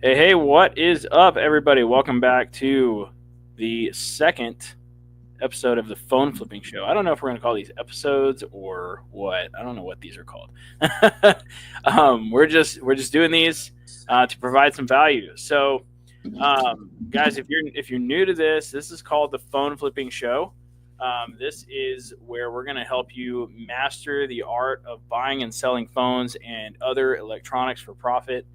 Hey, what is up, everybody? Welcome back to the second episode of the phone flipping show. I don't know if we're going to call these episodes or what. I don't know what these are called. We're just doing these to provide some value. So, guys, if you're new to this is called the phone flipping show. This is where we're going to help you master the art of buying and selling phones and other electronics for profit.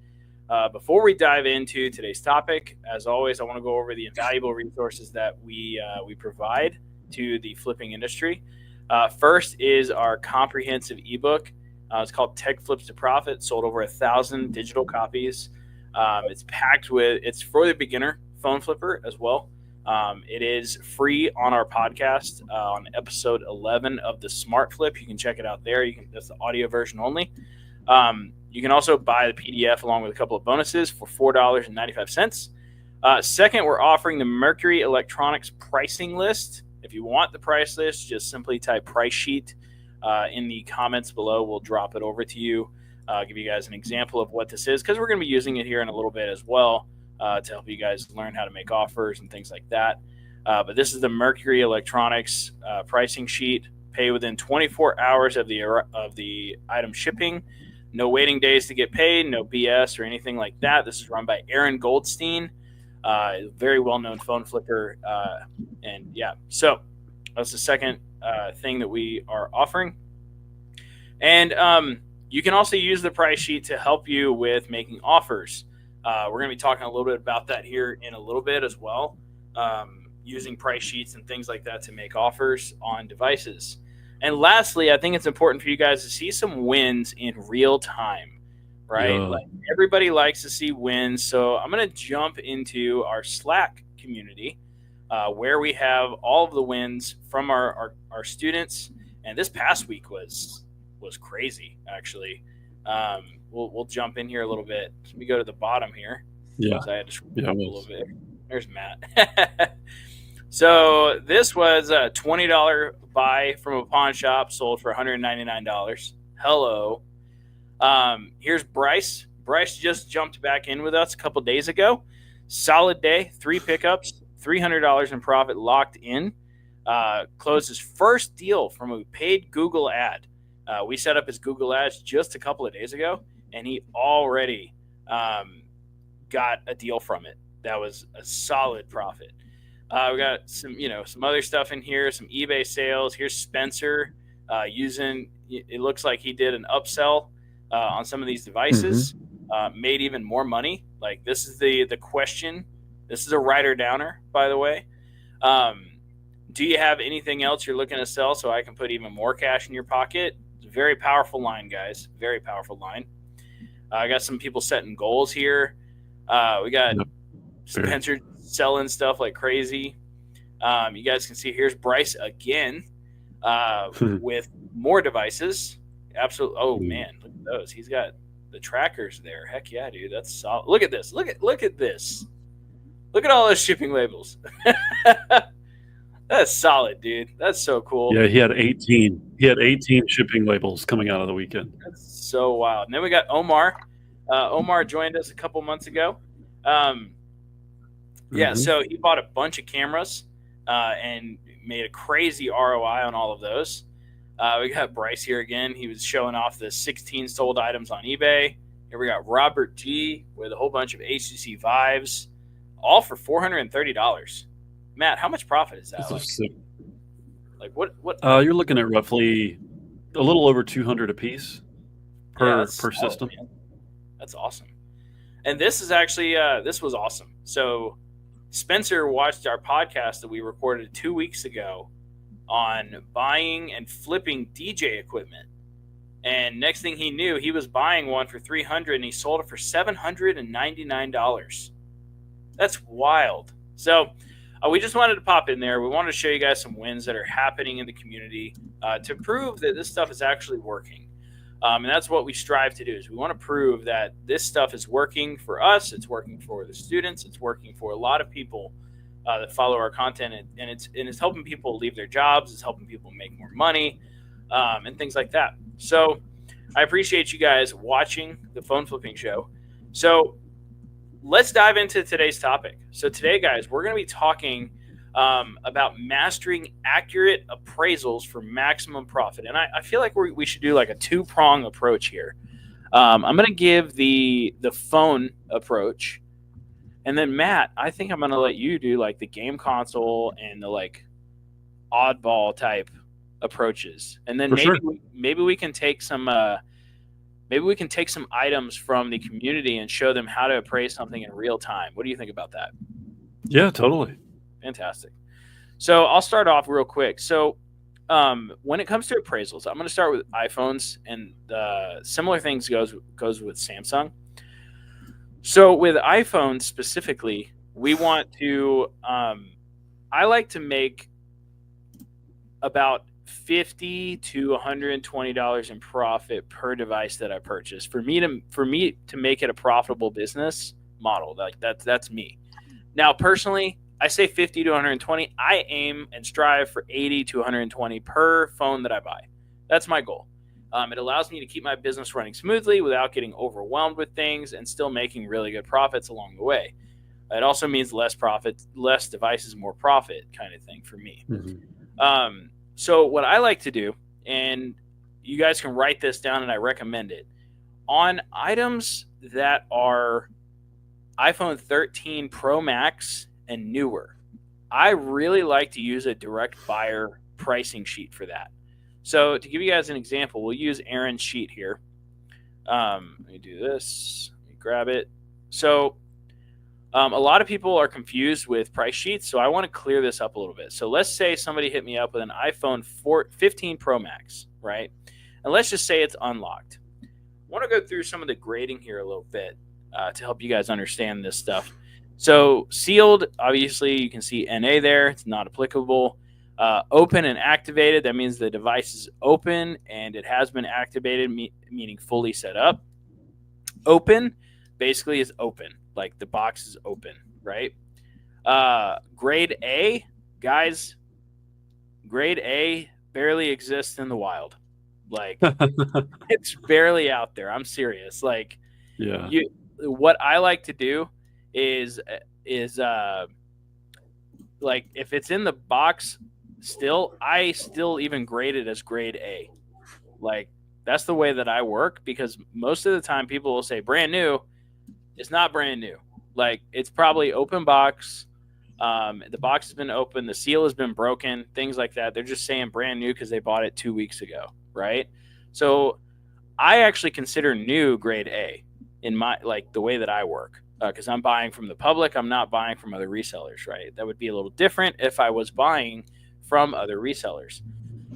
Before we dive into today's topic, as always, I want to go over the invaluable resources that we provide to the flipping industry. First is our comprehensive ebook. It's called Tech Flips to Profit. Sold over 1,000 digital copies. It's for the beginner phone flipper as well. It is free on our podcast on episode 11 of the Smart Flip. You can check it out there. That's the audio version only. You can also buy the PDF along with a couple of bonuses for $4.95. Second, we're offering the Mercury Electronics pricing list. If you want the price list, just simply type price sheet in the comments below. We'll drop it over to you. Give you guys an example of what this is because we're going to be using it here in a little bit as well to help you guys learn how to make offers and things like that. But this is the Mercury Electronics pricing sheet. Pay within 24 hours of the item shipping. No waiting days to get paid, no BS or anything like that. This is run by Aaron Goldstein, very well-known phone flipper. So that's the second thing that we are offering. And you can also use the price sheet to help you with making offers. We're going to be talking a little bit about that here in a little bit as well, using price sheets and things like that to make offers on devices. And lastly, I think it's important for you guys to see some wins in real time, right? Yeah. Like everybody likes to see wins. So I'm going to jump into our Slack community where we have all of the wins from our students. And this past week was crazy, actually. We'll jump in here a little bit. Let me go to the bottom here. Yeah. So I had to scroll Yeah, up a it little was. bit. There's Matt. So this was a $20 buy from a pawn shop, sold for $199. Hello. Here's Bryce. Bryce just jumped back in with us a couple days ago. Solid day, 3 pickups, $300 in profit locked in. Closed his first deal from a paid Google ad. We set up his Google ads just a couple of days ago, and he already got a deal from it. That was a solid profit. We got some other stuff in here, some eBay sales. Here's Spencer using. It looks like he did an upsell on some of these devices, made even more money. Like this is the question. This is a writer downer, by the way. Do you have anything else you're looking to sell so I can put even more cash in your pocket? It's a very powerful line, guys. Very powerful line. I got some people setting goals here. We got Spencer selling stuff like crazy. You guys can see here's Bryce again with more devices. Absolutely. Oh man, look at those. He's got the trackers there. Heck yeah, dude. That's solid. Look at this. Look at this. Look at all those shipping labels. That's solid, dude. That's so cool. Yeah, he had 18. He had 18 shipping labels coming out of the weekend. That's so wild. And then we got Omar. Omar joined us a couple months ago. So he bought a bunch of cameras and made a crazy ROI on all of those. We got Bryce here again. He was showing off the 16 sold items on eBay. Here we got Robert G with a whole bunch of HTC Vives, all for $430. Matt, how much profit is that? Like what? You're looking at roughly a little over 200 a piece per system. Man. That's awesome. And this is actually this was awesome. So Spencer watched our podcast that we recorded 2 weeks ago on buying and flipping DJ equipment. And next thing he knew, he was buying one for $300 and he sold it for $799. That's wild. So we just wanted to pop in there. We wanted to show you guys some wins that are happening in the community to prove that this stuff is actually working. And that's what we strive to do is we want to prove that this stuff is working for us. It's working for the students. It's working for a lot of people that follow our content. And it's helping people leave their jobs. It's helping people make more money and things like that. So I appreciate you guys watching the phone flipping show. So let's dive into today's topic. So today, guys, we're going to be talking about mastering accurate appraisals for maximum profit. And I feel like we should do like a two-prong approach here. I'm going to give the phone approach, and then Matt, I think I'm going to let you do like the game console and the like oddball type approaches, and then maybe we can take some items from the community and show them how to appraise something in real time. What do you think about that? Yeah, totally. Fantastic. So I'll start off real quick. So when it comes to appraisals, I'm going to start with iPhones, and similar things goes with Samsung. So with iPhones specifically, we want to I like to make about $50 to $120 in profit per device that I purchase. For me to make it a profitable business model, like that's me. Now, personally, I say 50 to 120. I aim and strive for 80 to 120 per phone that I buy. That's my goal. It allows me to keep my business running smoothly without getting overwhelmed with things and still making really good profits along the way. It also means less profit, less devices, more profit kind of thing for me. Mm-hmm. So what I like to do, and you guys can write this down and I recommend it, on items that are iPhone 13 Pro Max and newer, I really like to use a direct buyer pricing sheet for that. So to give you guys an example, we'll use Aaron's sheet here. Let me do this. Let me grab it. So a lot of people are confused with price sheets, so I want to clear this up a little bit. So let's say somebody hit me up with an iPhone 15 Pro Max, right? And let's just say it's unlocked. I want to go through some of the grading here a little bit to help you guys understand this stuff. So sealed, obviously, you can see NA there. It's not applicable. Open and activated, that means the device is open and it has been activated, meaning fully set up. Open basically is open, like the box is open, right? Grade A, guys, grade A barely exists in the wild. Like, it's barely out there. I'm serious. Like, yeah. What I like to do is like if it's in the box still, I still even grade it as grade A. Like, that's the way that I work, because most of the time people will say brand new. It's not brand new. Like, it's probably open box. The box has been open. The seal has been broken, things like that. They're just saying brand new because they bought it 2 weeks ago, right? So I actually consider new grade A in my, like, the way that I work, because I'm buying from the public. I'm not buying from other resellers, right? That would be a little different if I was buying from other resellers.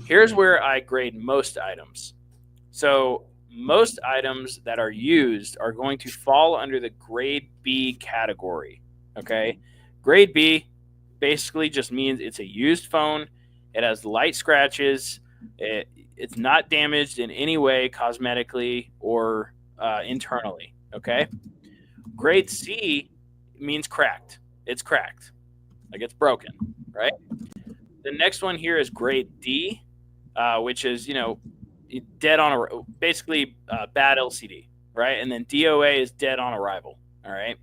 Here's where I grade most items. So most items that are used are going to fall under the grade B category, okay? Grade B basically just means it's a used phone. It has light scratches. It's not damaged in any way cosmetically or internally, okay? Grade C means cracked. It's cracked, like it's broken, right? The next one here is grade D, which is, dead on basically bad LCD, right? And then DOA is dead on arrival, all right?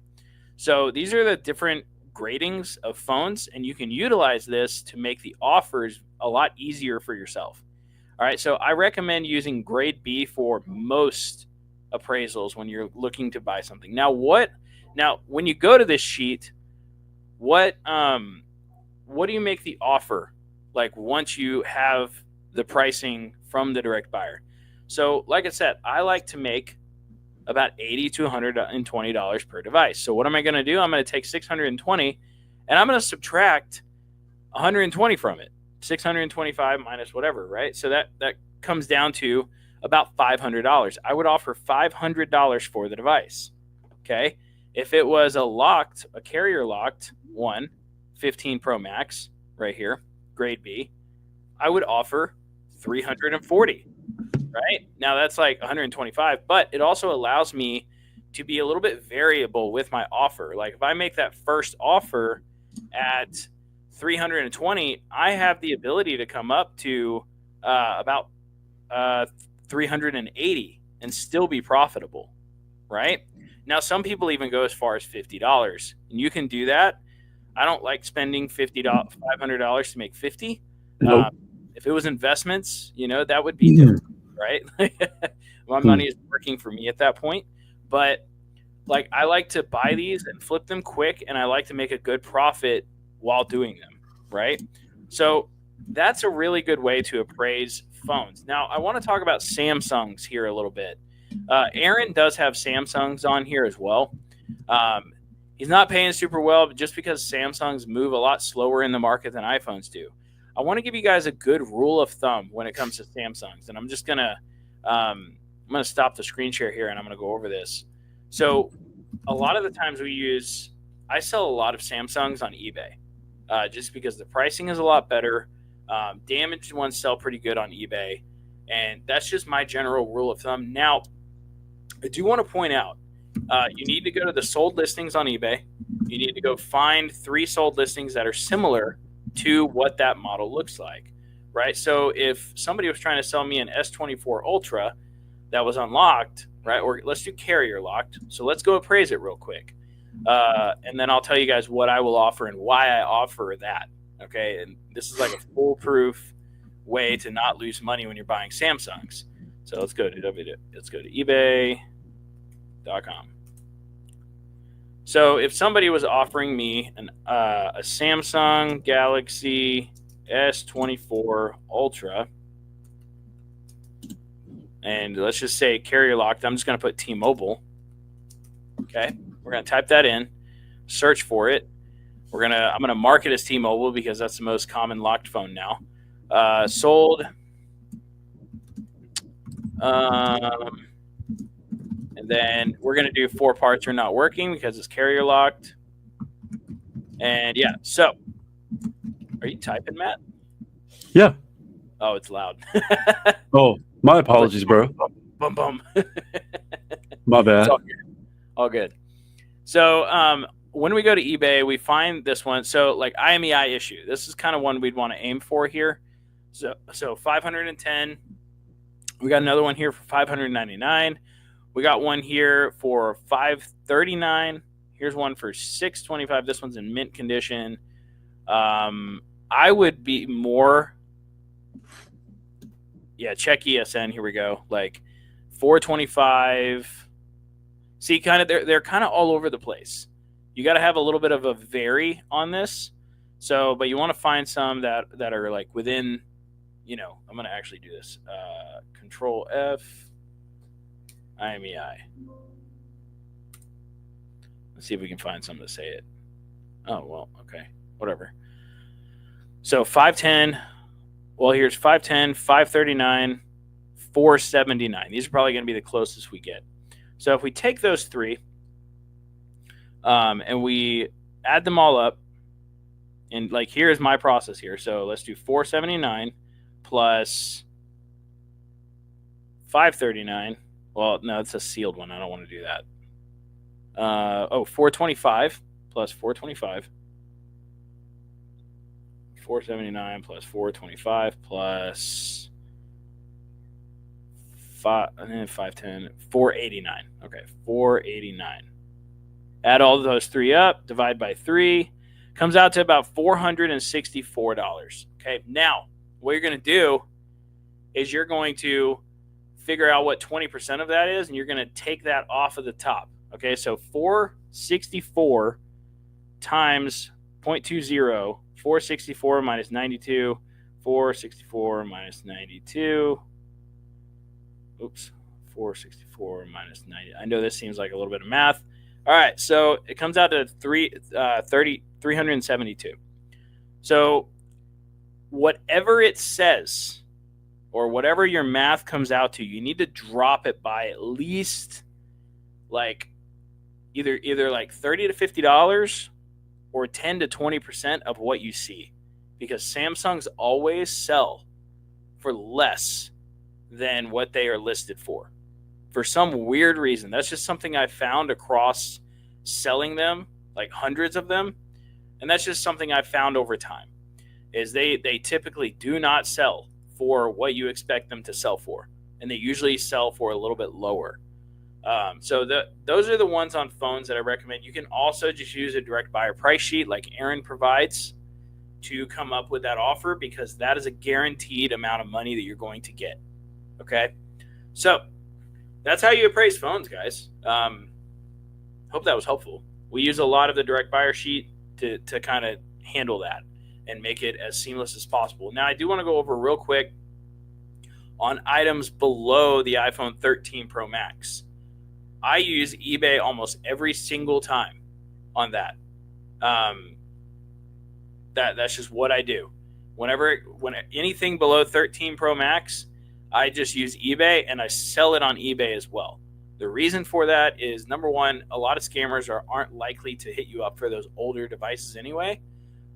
So these are the different gradings of phones, and you can utilize this to make the offers a lot easier for yourself. All right, so I recommend using grade B for most appraisals when you're looking to buy something. Now, when you go to this sheet, what do you make the offer like once you have the pricing from the direct buyer? So like I said, I like to make about $80 to $120 per device. So what am I going to do? I'm going to take $620 and I'm going to subtract $120 from it. $625 minus whatever, right? So that comes down to about $500. I would offer $500 for the device. Okay. If it was a carrier locked 15 Pro Max right here, grade B, I would offer $340. Right? Now that's like 125, but it also allows me to be a little bit variable with my offer. Like if I make that first offer at 320, I have the ability to come up to about 380 and still be profitable, right? Now, some people even go as far as $50, and you can do that. I don't like spending $500 to make 50. Nope. If it was investments, that would be different, right? My money is working for me at that point. But like, I like to buy these and flip them quick, and I like to make a good profit while doing them, right? So that's a really good way to appraise phones. Now, I want to talk about Samsungs here a little bit. Aaron does have Samsungs on here as well. He's not paying super well, but just because Samsungs move a lot slower in the market than iPhones do. I want to give you guys a good rule of thumb when it comes to Samsungs, and I'm just gonna stop the screen share here, and I'm gonna go over this. So, a lot of the times I sell a lot of Samsungs on eBay, just because the pricing is a lot better. Damaged ones sell pretty good on eBay, and that's just my general rule of thumb. Now, I do want to point out, you need to go to the sold listings on eBay. You need to go find 3 sold listings that are similar to what that model looks like, right? So if somebody was trying to sell me an S24 Ultra that was unlocked, right, or let's do carrier locked. So let's go appraise it real quick. And then I'll tell you guys what I will offer and why I offer that, okay? And this is like a foolproof way to not lose money when you're buying Samsungs. So let's go to ebay.com. So if somebody was offering me a Samsung Galaxy S24 Ultra, and let's just say carrier locked, I'm just going to put T-Mobile. Okay, we're going to type that in, search for it. I'm going to mark it as T-Mobile because that's the most common locked phone now. Sold. And then we're going to do 4 parts are not working because it's carrier locked. And yeah, so are you typing, Matt? Yeah. Oh, it's loud. Oh, my apologies, bro. Bum, bum. My bad. All good. So when we go to eBay, we find this one. So like IMEI issue, this is kind of one we'd want to aim for here. So 510. We got another one here for 599. We got one here for 539. Here's one for 625. This one's in mint condition. I would be more. Yeah, check ESN. Here we go. Like 425. See, kind of they're kind of all over the place. You got to have a little bit of a vary on this. So, but you want to find some that are like within. I'm going to actually do this. Control F. IMEI. Let's see if we can find something to say it. Oh, well, okay. Whatever. So 510. Well, here's 510, 539, 479. These are probably going to be the closest we get. So if we take those 3 and we add them all up, and like here's my process here. So let's do 479 plus 539. Well, no, it's a sealed one. I don't want to do that. 425 plus 425. 479 plus 425 plus 510, 489. Okay, 489. Add all of those 3 up, divide by 3. Comes out to about $464. Okay, now what you're going to do is you're going to figure out what 20% of that is, and you're going to take that off of the top. Okay, so 464 times 0.20, 464 minus 92, 464 minus 92. Oops, 464 minus 90. I know this seems like a little bit of math. All right, so it comes out to 372. So whatever it says, or whatever your math comes out to, you need to drop it by at least like either like $30 to $50 or 10 to 20% of what you see, because Samsungs always sell for less than what they are listed for some weird reason. That's just something I found across selling them, like hundreds of them, and that's just something I've found over time, is they typically do not sell for what you expect them to sell for, and they usually sell for a little bit lower. So those are the ones on phones that I recommend. You can also just use a direct buyer price sheet like Aaron provides to come up with that offer, because that is a guaranteed amount of money that you're going to get. Okay, so that's how you appraise phones, guys. Hope that was helpful. We use a lot of the direct buyer sheet to kind of handle that and make it as seamless as possible. Now, I do want to go over real quick on items below the iPhone 13 Pro Max. I use eBay almost every single time on that. That's just what I do. When anything below 13 Pro Max, I just use eBay and I sell it on eBay as well. The reason for that is, number one, a lot of scammers aren't likely to hit you up for those older devices anyway,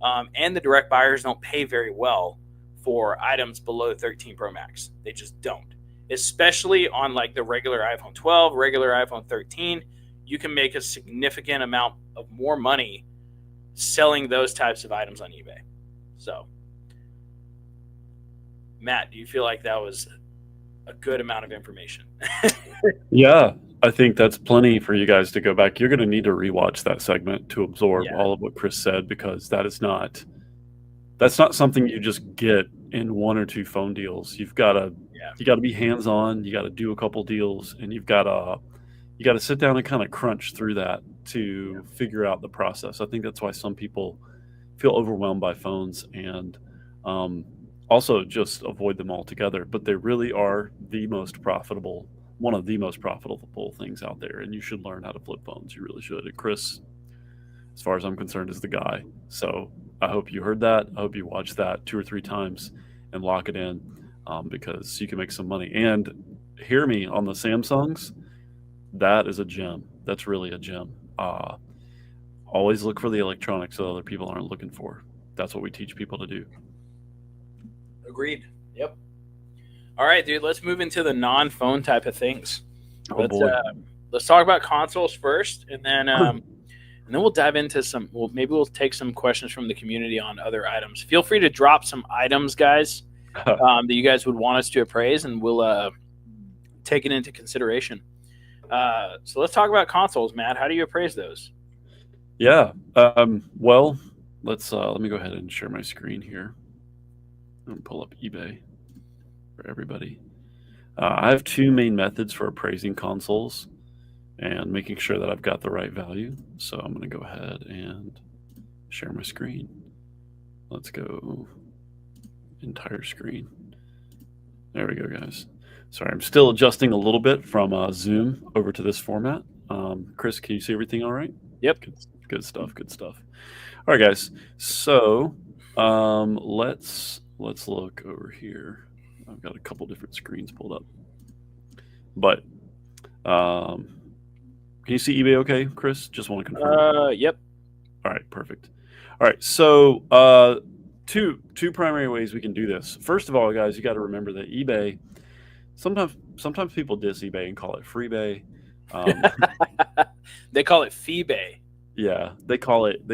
and the direct buyers don't pay very well for items below 13 Pro Max. They just don't. Especially on like the regular iPhone 12, regular iPhone 13, you can make a significant amount of more money selling those types of items on eBay. So, Matt, do you feel like that was a good amount of information? Yeah, I think that's plenty for you guys to go back. You're going to need to rewatch that segment to absorb all of what Chris said, because that's not something you just get in one or two phone deals. You got to be hands-on. You got to do a couple deals, and you got to sit down and kind of crunch through that to figure out the process. I think that's why some people feel overwhelmed by phones, and also just avoid them altogether. But they really are one of the most profitable things out there, and you should learn how to flip phones. You really should. And Chris, as far as I'm concerned, is the guy. So I hope you heard that. I hope you watched that 2 or 3 times and lock it in, because you can make some money. And hear me on the Samsungs. That is a gem. That's really a gem. Always look for the electronics that other people aren't looking for. That's what we teach people to do. Agreed. Yep. All right, dude. Let's move into the non-phone type of things. Let's talk about consoles first, and then we'll dive into maybe we'll take some questions from the community on other items. Feel free to drop some items, guys, that you guys would want us to appraise, and we'll take it into consideration. So let's talk about consoles, Matt. How do you appraise those? Yeah. Well, let me go ahead and share my screen here and pull up eBay for everybody. I have 2 main methods for appraising consoles and making sure that I've got the right value. So I'm going to go ahead and share my screen. Let's go entire screen. There we go, guys. Sorry, I'm still adjusting a little bit from Zoom over to this format. Chris, can you see everything all right? Yep. Good stuff. All right, guys. So let's look over here. I've got a couple different screens pulled up. But can you see eBay okay, Chris? Just want to confirm. Yep. All right, perfect. All right, so two primary ways we can do this. First of all, guys, you got to remember that eBay, sometimes people diss eBay and call it freebay. They call it feebay. Yeah, they call it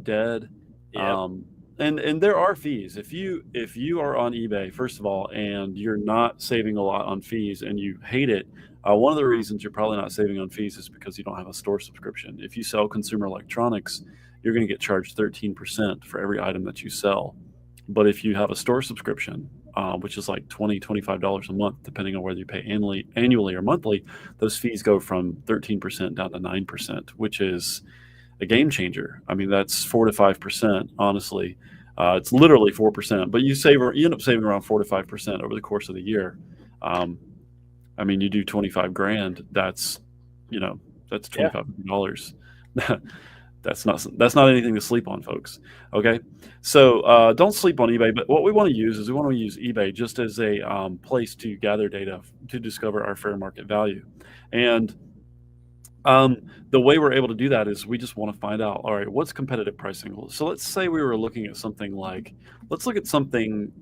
dead. Yep. And there are fees. If you are on eBay, first of all, and you're not saving a lot on fees and you hate it, one of the reasons you're probably not saving on fees is because you don't have a store subscription. If you sell consumer electronics, you're going to get charged 13% for every item that you sell. But if you have a store subscription, which is like $20, $25 a month, depending on whether you pay annually or monthly, those fees go from 13% down to 9%, which is a game changer. I mean, that's 4 to 5%, honestly. It's literally 4%, but you end up saving around 4 to 5% over the course of the year. I mean, you do 25 grand. That's $2,500. That's not anything to sleep on, folks. Okay, so don't sleep on eBay. But what we want to use is eBay just as a place to gather data to discover our fair market value, and the way we're able to do that is we just want to find out, all right, what's competitive pricing? So let's say we were looking at something like, let's look at something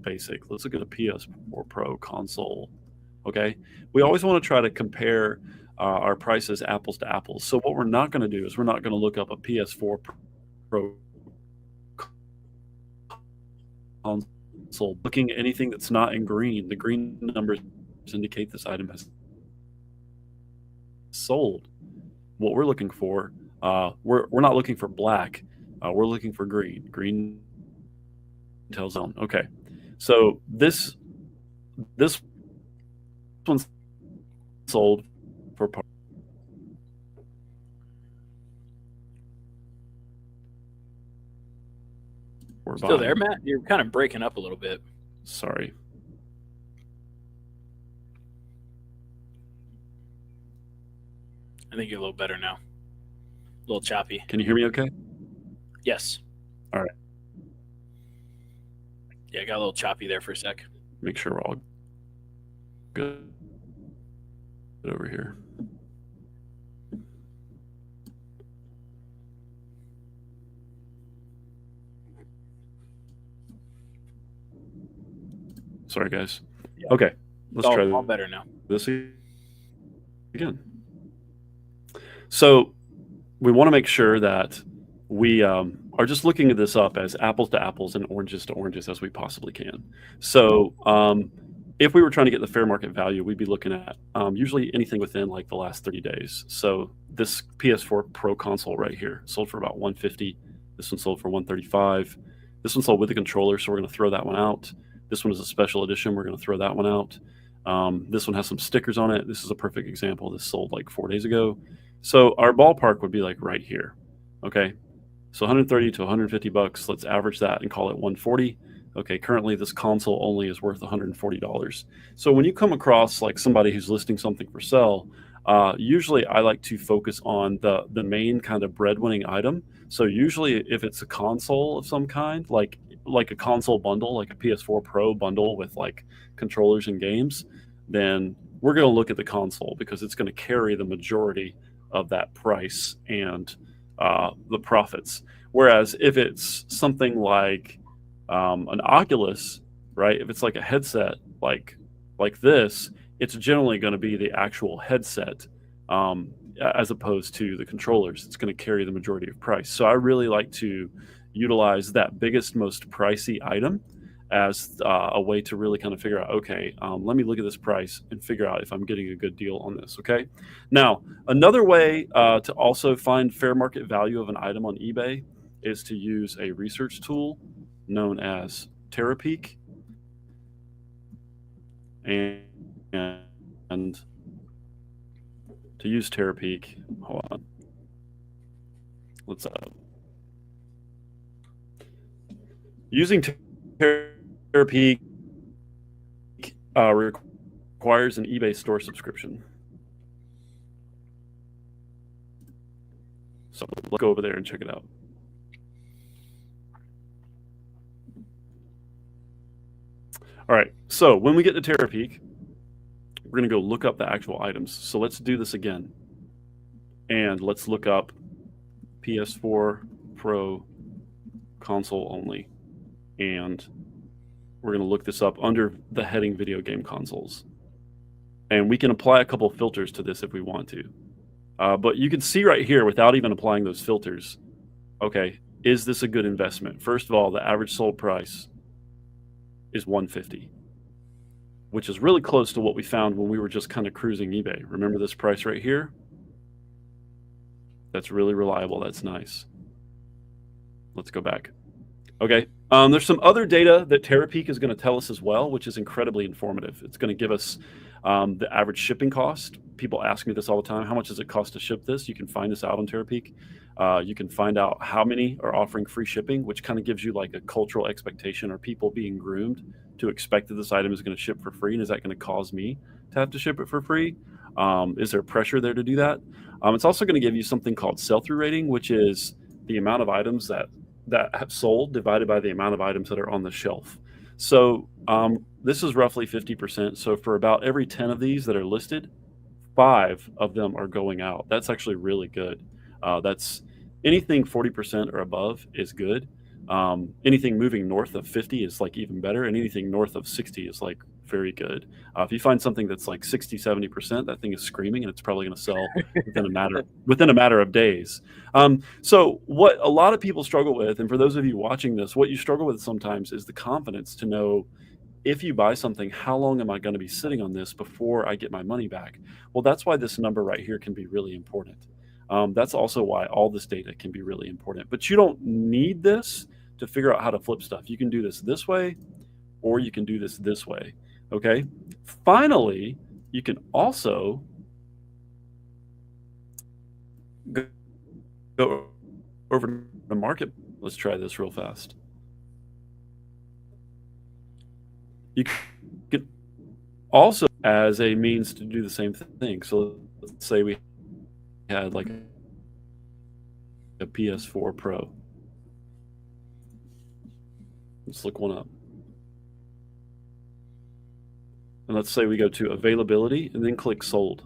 basic. Let's look at a PS4 Pro console. Okay, we always want to try to compare our prices apples to apples. So what we're not going to do is we're not going to look up a PS4 Pro console, looking at anything that's not in green. The green numbers indicate this item has. sold. What we're looking for, we're not looking for black. We're looking for green. Green tells on. Okay, so this one's sold for par. Still there, Matt? You're kind of breaking up a little bit. Sorry. I think you're a little better now. A little choppy. Can you hear me okay? Yes. All right. Yeah, I got a little choppy there for a sec. Make sure we're all good over here. Sorry, guys. Yeah. Okay, let's try all better now. This again. So we want to make sure that we are just looking at this up as apples to apples and oranges to oranges as we possibly can. So if we were trying to get the fair market value, we'd be looking at usually anything within like the last 30 days. So this PS4 Pro console right here sold for about $150. This one sold for $135. This one sold with the controller, so we're going to throw that one out. This one is a special edition. We're going to throw that one out. This one has some stickers on it. This is a perfect example. This sold like 4 days ago. So our ballpark would be like right here. Okay. So 130 to 150 bucks. Let's average that and call it 140. Okay. Currently this console only is worth $140. So when you come across like somebody who's listing something for sale, usually I like to focus on the main kind of breadwinning item. So usually if it's a console of some kind, like a console bundle, like a PS4 Pro bundle with like controllers and games, then we're going to look at the console because it's going to carry the majority of that price and the profits. Whereas if it's something like an Oculus, right? If it's like a headset like this, it's generally going to be the actual headset as opposed to the controllers. It's going to carry the majority of price. So I really like to utilize that biggest, most pricey item as a way to really kind of figure out, okay, let me look at this price and figure out if I'm getting a good deal on this, okay? Now, another way to also find fair market value of an item on eBay is to use a research tool known as Terapeak. And to use Terapeak, hold on. Let's using Terapeak requires an eBay store subscription. So let's go over there and check it out. All right, so when we get to Terapeak, we're going to go look up the actual items. So let's do this again. And let's look up PS4 Pro console only. And we're going to look this up under the heading video game consoles. And we can apply a couple filters to this if we want to. But you can see right here, without even applying those filters, okay, is this a good investment? First of all, the average sold price is $150, which is really close to what we found when we were just kind of cruising eBay. Remember this price right here? That's really reliable. That's nice. Let's go back. Okay. There's some other data that Terapeak is going to tell us as well, which is incredibly informative. It's going to give us the average shipping cost. People ask me this all the time. How much does it cost to ship this? You can find this out on Terapeak. You can find out how many are offering free shipping, which kind of gives you like a cultural expectation. Are people being groomed to expect that this item is going to ship for free? And is that going to cause me to have to ship it for free? Is there pressure there to do that? It's also going to give you something called sell-through rating, which is the amount of items that have sold divided by the amount of items that are on the shelf. So this is roughly 50%. So for about every 10 of these that are listed, 5 of them are going out. That's actually really good. That's anything 40% or above is good. Anything moving north of 50 is like even better. And anything north of 60 is like very good. If you find something that's like 60, 70%, that thing is screaming and it's probably going to sell within a matter of days. So what a lot of people struggle with, and for those of you watching this, what you struggle with sometimes is the confidence to know if you buy something, how long am I going to be sitting on this before I get my money back? Well, that's why this number right here can be really important. That's also why all this data can be really important. But you don't need this to figure out how to flip stuff. You can do this way, or you can do this way. Okay. Finally, you can also go over to the market. Let's try this real fast. You can also as a means to do the same thing. So let's say we had like a PS4 Pro. Let's look one up. And let's say we go to availability and then click sold.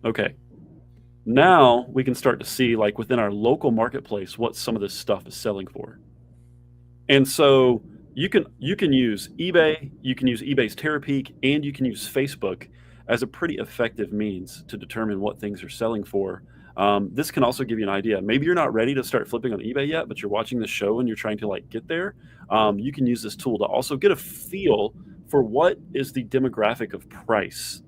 Okay. Now we can start to see, like, within our local marketplace what some of this stuff is selling for. And so you can use eBay, you can use eBay's Terapeak, and you can use Facebook as a pretty effective means to determine what things are selling for. This can also give you an idea. Maybe you're not ready to start flipping on eBay yet, but you're watching the show and you're trying to like get there. You can use this tool to also get a feel for what is the demographic of price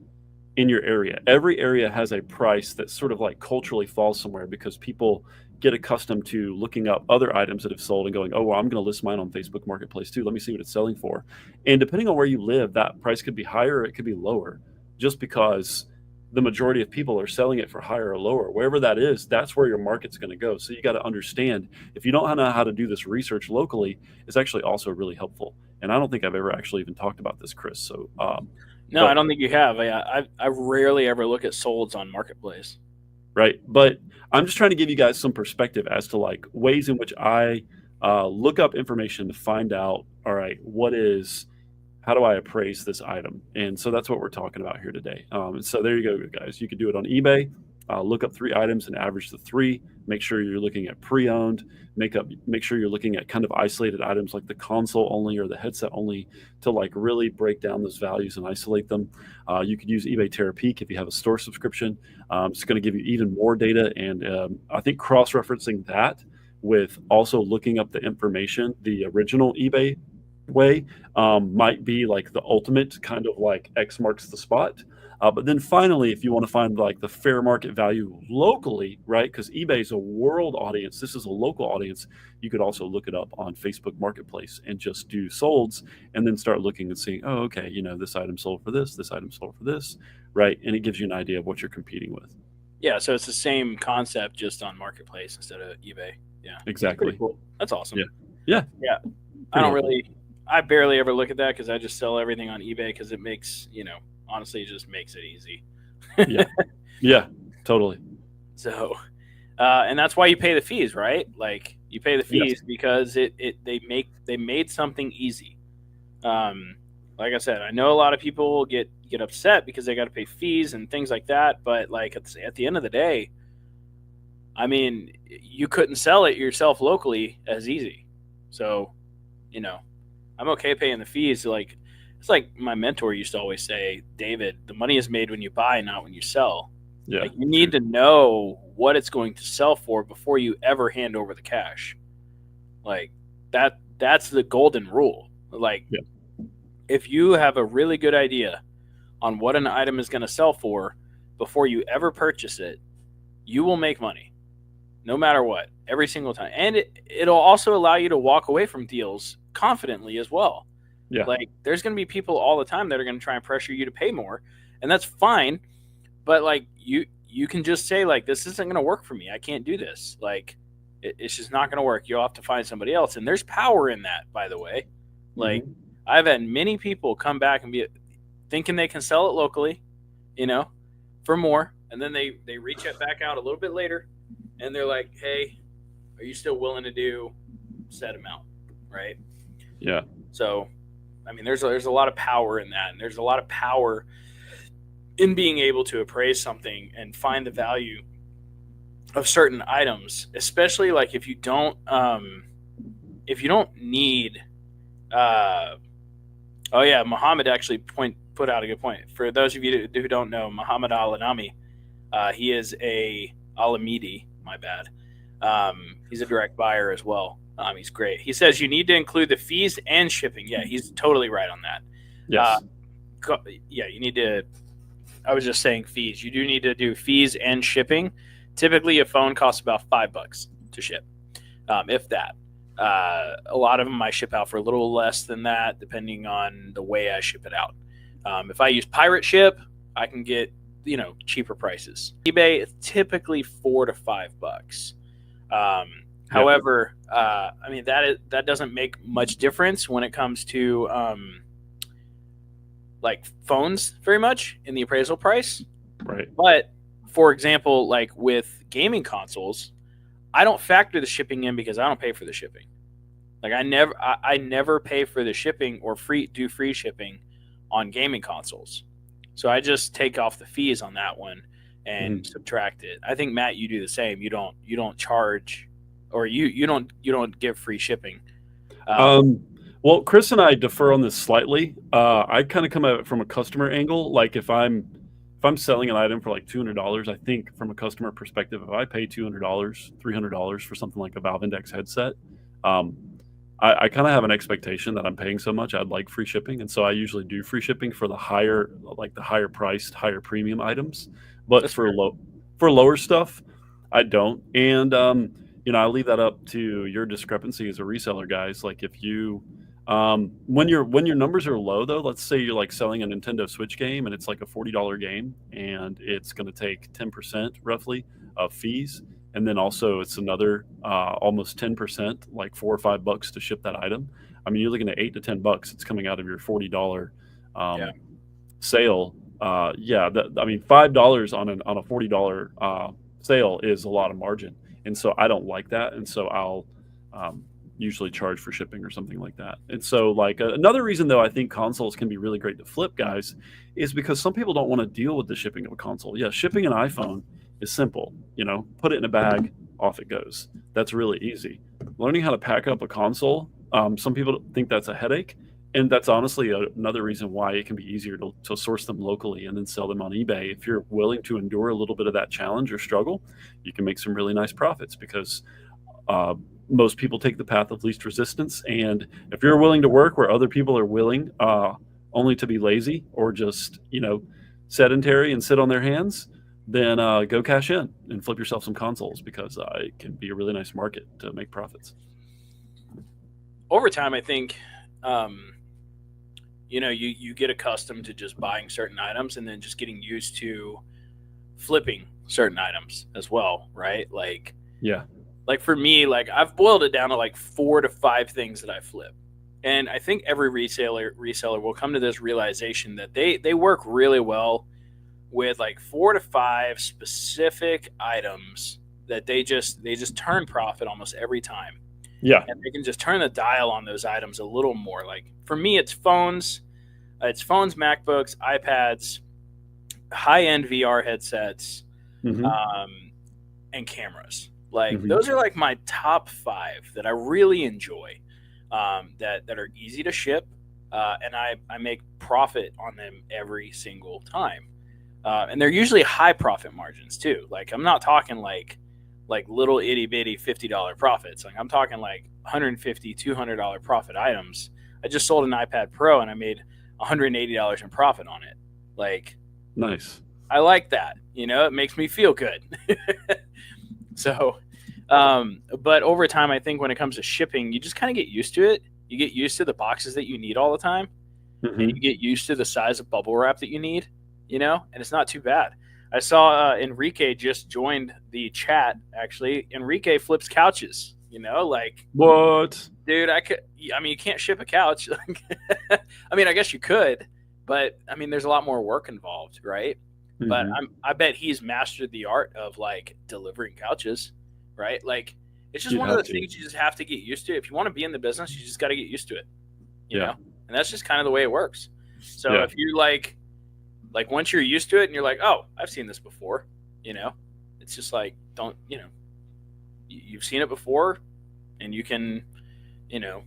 in your area. Every area has a price that sort of like culturally falls somewhere because people get accustomed to looking up other items that have sold and going, oh, well, I'm going to list mine on Facebook Marketplace too. Let me see what it's selling for. And depending on where you live, that price could be higher or it could be lower, just because the majority of people are selling it for higher or lower. Wherever that is, that's where your market's going to go. So you got to understand, if you don't know how to do this research locally, it's actually also really helpful. And I don't think I've ever actually even talked about this, Chris. So no, I don't think you have. I rarely ever look at solds on Marketplace. Right. But I'm just trying to give you guys some perspective as to like ways in which I look up information to find out, all right, how do I appraise this item? And so that's what we're talking about here today. So there you go, guys. You could do it on eBay. Look up 3 items and average the 3. Make sure you're looking at pre-owned. Make sure you're looking at kind of isolated items like the console only or the headset only to like really break down those values and isolate them. You could use eBay Terapeak if you have a store subscription. It's going to give you even more data. And I think cross-referencing that with also looking up the information, the original eBay way might be like the ultimate kind of like X marks the spot. But then finally, if you want to find like the fair market value locally, right? Because eBay is a world audience. This is a local audience. You could also look it up on Facebook Marketplace and just do solds and then start looking and seeing, oh, okay, this item sold for this item sold for this, right? And it gives you an idea of what you're competing with. Yeah, so it's the same concept just on Marketplace instead of eBay. Yeah, exactly. That's cool. That's awesome. Yeah. I barely ever look at that because I just sell everything on eBay because it makes, honestly, it just makes it easy. Yeah, totally. So, and that's why you pay the fees, right? Like you pay the fees because they made something easy. Like I said, I know a lot of people get upset because they got to pay fees and things like that. But like at the end of the day, I mean, you couldn't sell it yourself locally as easy. So, I'm okay paying the fees. Like, it's like my mentor used to always say, David, the money is made when you buy, not when you sell. Yeah, like, you need to know what it's going to sell for before you ever hand over the cash. Like that's the golden rule. Like, if you have a really good idea on what an item is going to sell for before you ever purchase it, you will make money no matter what, every single time. And it'll also allow you to walk away from deals confidently as well. Yeah. Like, there's going to be people all the time that are going to try and pressure you to pay more, and that's fine. But like, you can just say, like, this isn't going to work for me. I can't do this. Like, it's just not going to work. You'll have to find somebody else. And there's power in that, by the way. Like, I've had many people come back and be thinking they can sell it locally, for more. And then they reach it back out a little bit later and they're like, hey, are you still willing to do set amount? Right. Yeah. So, I mean, there's a lot of power in that. And there's a lot of power in being able to appraise something and find the value of certain items, especially like if you don't need, Muhammad actually put out a good point. For those of you who don't know, Muhammad Al-Anami, he is a Alamidi, my bad. He's a direct buyer as well. He's great. He says you need to include the fees and shipping. Yeah, he's totally right on that. Yes. Yeah, you need to. I was just saying fees. You do need to do fees and shipping. Typically, a phone costs about $5 to ship, if that. A lot of them I ship out for a little less than that, depending on the way I ship it out. If I use pirate ship, I can get cheaper prices. eBay is typically $4 to $5. However, I mean that doesn't make much difference when it comes to like phones very much in the appraisal price. Right. But for example, like with gaming consoles, I don't factor the shipping in because I don't pay for the shipping. Like I never pay for the shipping or free shipping on gaming consoles. So I just take off the fees on that one and subtract it. I think Matt, you do the same. You don't charge, or you don't give free shipping. Well, Chris and I differ on this slightly. I kind of come at it from a customer angle. Like if I'm selling an item for like $200, I think from a customer perspective, if I pay $200, $300 for something like a Valve Index headset, I kind of have an expectation that I'm paying so much, I'd like free shipping. And so I usually do free shipping for the higher priced, higher premium items. But for lower stuff, I don't. And, I leave that up to your discrepancy as a reseller, guys. Like if you, when your numbers are low though, let's say you're like selling a Nintendo Switch game and it's like a $40 game and it's going to take 10% roughly of fees. And then also it's another almost 10%, like $4 or $5 to ship that item. I mean, you're looking at $8 to $10. It's coming out of your $40 sale. I mean, $5 on a $40 sale is a lot of margin, and so I don't like that. And so I'll usually charge for shipping or something like that. And so, like another reason though, I think consoles can be really great to flip, guys, is because some people don't want to deal with the shipping of a console. Yeah, shipping an iPhone is simple. Put it in a bag, off it goes. That's really easy. Learning how to pack up a console, some people think that's a headache, and that's honestly another reason why it can be easier to source them locally and then sell them on eBay. If you're willing to endure a little bit of that challenge or struggle, you can make some really nice profits because most people take the path of least resistance. And if you're willing to work where other people are willing only to be lazy or just sedentary and sit on their hands, then go cash in and flip yourself some consoles because it can be a really nice market to make profits. Over time, I think, you get accustomed to just buying certain items and then just getting used to flipping certain items as well, right? Like, yeah. Like for me, like I've boiled it down to like 4 to 5 things that I flip. And I think every reseller will come to this realization that they work really well with like 4 to 5 specific items that they just turn profit almost every time. Yeah. And they can just turn the dial on those items a little more. Like for me, it's phones, MacBooks, iPads, high-end VR headsets, and cameras. Like those are like my top 5 that I really enjoy, that are easy to ship, and I make profit on them every single time. And they're usually high profit margins too. Like I'm not talking like little itty bitty $50 profits. Like I'm talking like $150, $200 profit items. I just sold an iPad Pro and I made $180 in profit on it. Like, nice. I like that. It makes me feel good. So, but over time, I think when it comes to shipping, you just kind of get used to it. You get used to the boxes that you need all the time, and you get used to the size of bubble wrap that you need. And it's not too bad. I saw Enrique just joined the chat. Actually, Enrique flips couches. Like what? Dude, you can't ship a couch. I mean, I guess you could, but I mean, there's a lot more work involved, right? But I bet he's mastered the art of like delivering couches, right? Like it's just one of the things you just have to get used to. If you want to be in the business, you just got to get used to it. You know? And that's just kind of the way it works. So if you like once you're used to it and you're like, oh, I've seen this before, it's just like, you've seen it before and you can, do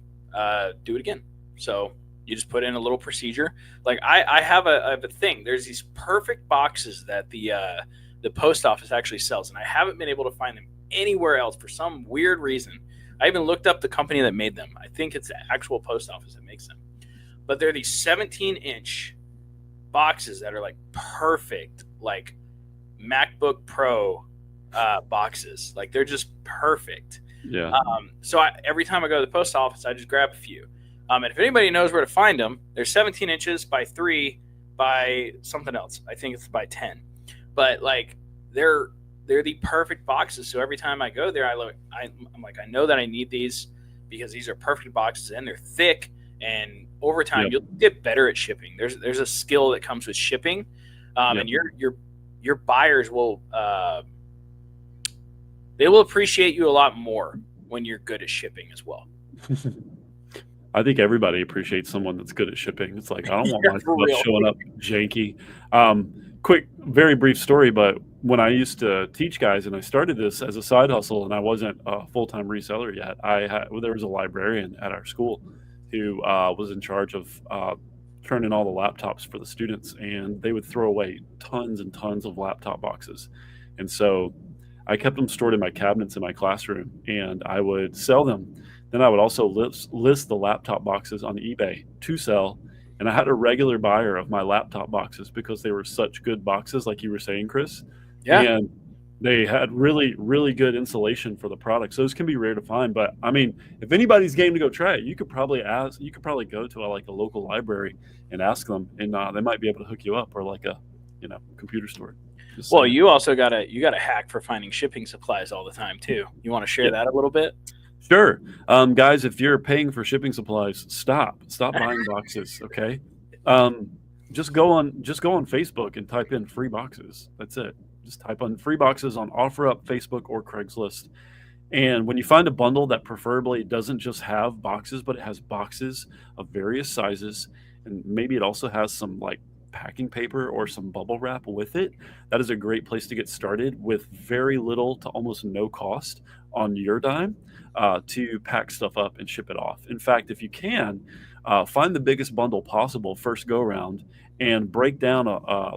it again. So you just put in a little procedure. Like I have a thing. There's these perfect boxes that the the post office actually sells, and I haven't been able to find them anywhere else for some weird reason. I even looked up the company that made them. I think it's the actual post office that makes them. But they're these 17-inch boxes that are like perfect, like MacBook Pro boxes. Like they're just perfect. Yeah. So every time I go to the post office, I just grab a few. And if anybody knows where to find them, they're 17 inches by 3 by something else. I think it's by 10. But like they're the perfect boxes. So every time I go there, I'm like, I know that I need these because these are perfect boxes and they're thick. And over time, you'll get better at shipping. There's a skill that comes with shipping, and your buyers will they will appreciate you a lot more when you're good at shipping as well. I think everybody appreciates someone that's good at shipping. It's like, I don't want my stuff showing up janky. Quick, very brief story, but when I used to teach guys and I started this as a side hustle and I wasn't a full-time reseller yet, there was a librarian at our school who was in charge of turning all the laptops for the students, and they would throw away tons and tons of laptop boxes. And so I kept them stored in my cabinets in my classroom, and I would sell them. Then I would also list the laptop boxes on eBay to sell. And I had a regular buyer of my laptop boxes because they were such good boxes, like you were saying, Chris. Yeah. And they had really, really good insulation for the products. Those can be rare to find, but I mean, if anybody's game to go try it, you could probably go to a local library and ask them, and they might be able to hook you up, or like a, computer store. Well, you also got a hack for finding shipping supplies all the time too. You want to share that a little bit? Sure. Guys, if you're paying for shipping supplies, stop buying boxes. Okay. Just go on Facebook and type in free boxes. That's it. Just type on free boxes on OfferUp, Facebook, or Craigslist. And when you find a bundle that preferably doesn't just have boxes, but it has boxes of various sizes, and maybe it also has some like packing paper or some bubble wrap with it, that is a great place to get started with very little to almost no cost on your dime to pack stuff up and ship it off. In fact, if you can, find the biggest bundle possible first go around and break out a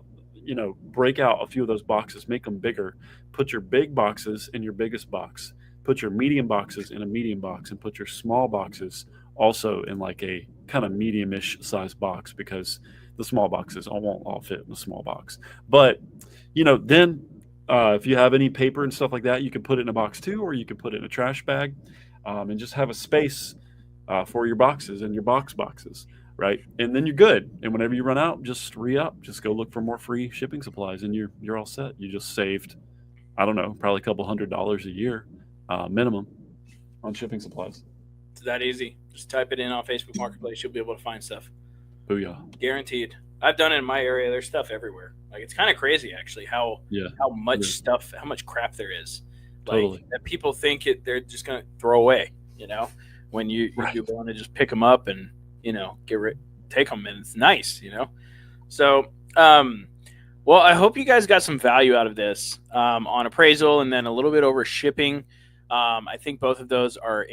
few of those boxes, make them bigger, put your big boxes in your biggest box, put your medium boxes in a medium box, and put your small boxes also in like a kind of medium-ish size box, because the small boxes won't all fit in the small box. But, then if you have any paper and stuff like that, you can put it in a box too, or you can put it in a trash bag and just have a space for your boxes and your boxes. Right. And then you're good. And whenever you run out, just re-up, just go look for more free shipping supplies, and you're all set. You just saved, I don't know, probably a couple $100 a year minimum on shipping supplies. It's that easy. Just type it in on Facebook Marketplace. You'll be able to find stuff. Booyah. Guaranteed. I've done it in my area. There's stuff everywhere. Like, it's kind of crazy actually how much stuff, how much crap there is. Like, totally. That people think they're just going to throw away, when you want to just pick them up and, take them, and it's nice, So, well, I hope you guys got some value out of this on appraisal, and then a little bit over shipping. I think both of those are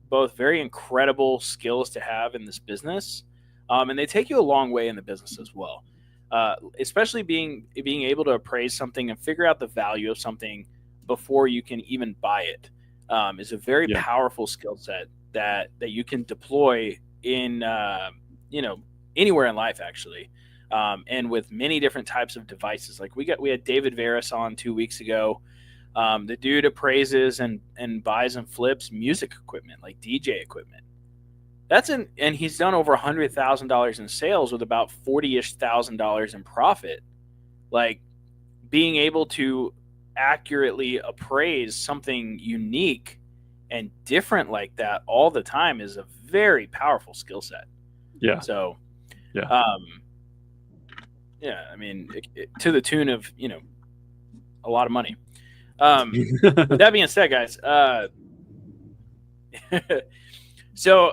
both very incredible skills to have in this business, and they take you a long way in the business as well. Especially being able to appraise something and figure out the value of something before you can even buy it is a very powerful skill set that you can deploy in anywhere in life actually, and with many different types of devices. Like we had David Veras on 2 weeks ago. The dude appraises and buys and flips music equipment, like DJ equipment. And he's done over $100,000 in sales with about $40,000 in profit. Like, being able to accurately appraise something unique and different like that all the time is a very powerful skill set. Yeah. So, I mean, to the tune of, a lot of money. With that being said, guys, so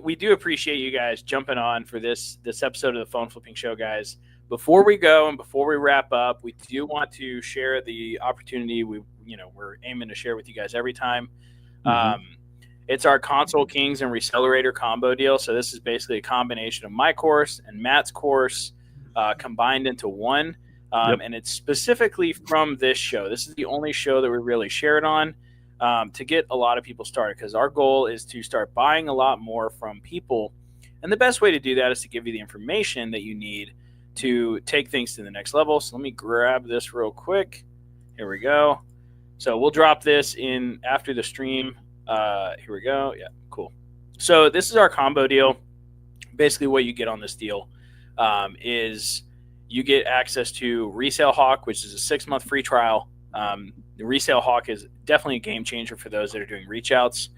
we do appreciate you guys jumping on for this episode of the Phone Flipping Show, guys. Before we go and before we wrap up, we do want to share the opportunity we're aiming to share with you guys every time. Mm-hmm. It's our Console Kings and Recelerator combo deal. So this is basically a combination of my course and Matt's course combined into one. And it's specifically from this show. This is the only show that we really shared on to get a lot of people started, because our goal is to start buying a lot more from people. And the best way to do that is to give you the information that you need to take things to the next level. So let me grab this real quick. Here we go. So we'll drop this in after the stream. Here we go. Yeah, cool. So this is our combo deal. Basically what you get on this deal is you get access to Resale Hawk, which is a 6-month free trial. The Resale Hawk is definitely a game changer for those that are doing reach outs.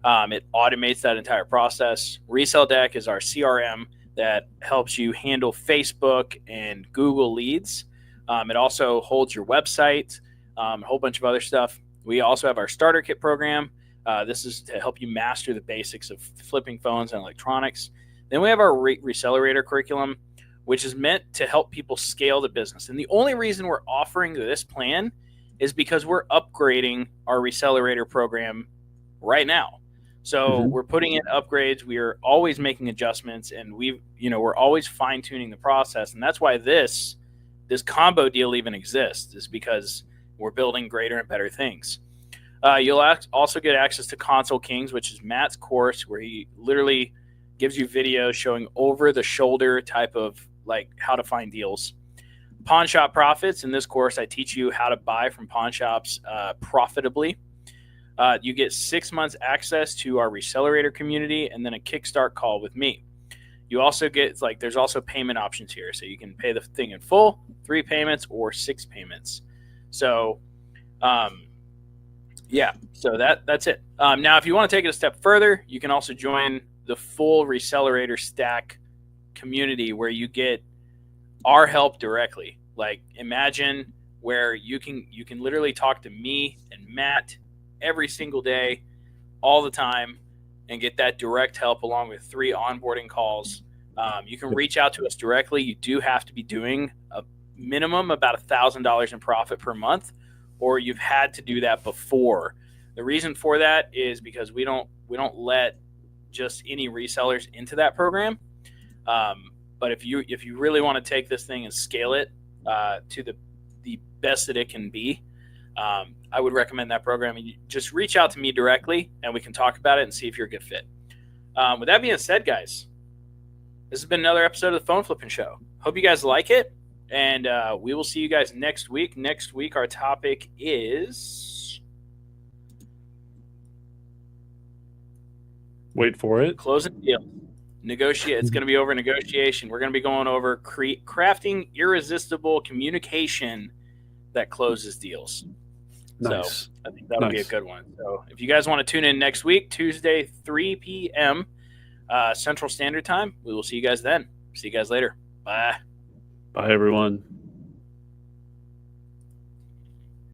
It automates that entire process. Resale Deck is our CRM that helps you handle Facebook and Google leads. It also holds your website, a whole bunch of other stuff. We also have our starter kit program. This is to help you master the basics of flipping phones and electronics. Then we have our Recelerator curriculum, which is meant to help people scale the business. And the only reason we're offering this plan is because we're upgrading our Recelerator program right now. So we're putting in upgrades. We are always making adjustments, and we're always fine tuning the process. And that's why this combo deal even exists, is because we're building greater and better things. You'll also get access to Console Kings, which is Matt's course, where he literally gives you videos showing over the shoulder type of like how to find deals. Pawn Shop Profits. In this course, I teach you how to buy from pawn shops profitably. You get 6 months access to our Recelerator community, and then a Kickstart call with me. You also get, there's also payment options here. So you can pay the thing in full, 3 payments, or 6 payments. So, so that's it. Now, if you want to take it a step further, you can also join the full Recelerator stack community, where you get our help directly. Like, imagine where you can literally talk to me and Matt every single day, all the time, and get that direct help along with 3 onboarding calls. You can reach out to us directly. You do have to be doing a minimum about $1,000 in profit per month, or you've had to do that before. The reason for that is because we don't let just any resellers into that program. But if you really want to take this thing and scale it to the best that it can be, I would recommend that program. And you just reach out to me directly, and we can talk about it and see if you're a good fit. With that being said, guys, this has been another episode of the Phone Flipping Show. Hope you guys like it, and we will see you guys next week. Next week, our topic is... Wait for it. Closing deal. Negotiate. It's going to be over negotiation. We're going to be going over crafting irresistible communication that closes deals. Nice. So I think that'll be a good one. So if you guys want to tune in next week, Tuesday, 3 p.m. Central Standard Time, we will see you guys then. See you guys later. Bye. Bye, everyone.